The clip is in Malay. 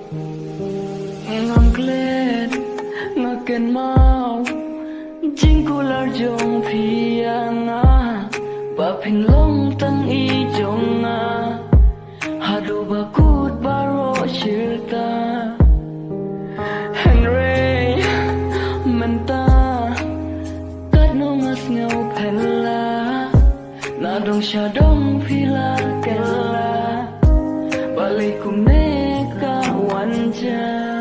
I'm glad ngaken mau jingkular jong pianga bapin long tang i jonga hadu bakut baro shirta Henry menta kat nongas ngau pella na dong shadong pila kella balik ku meka wanja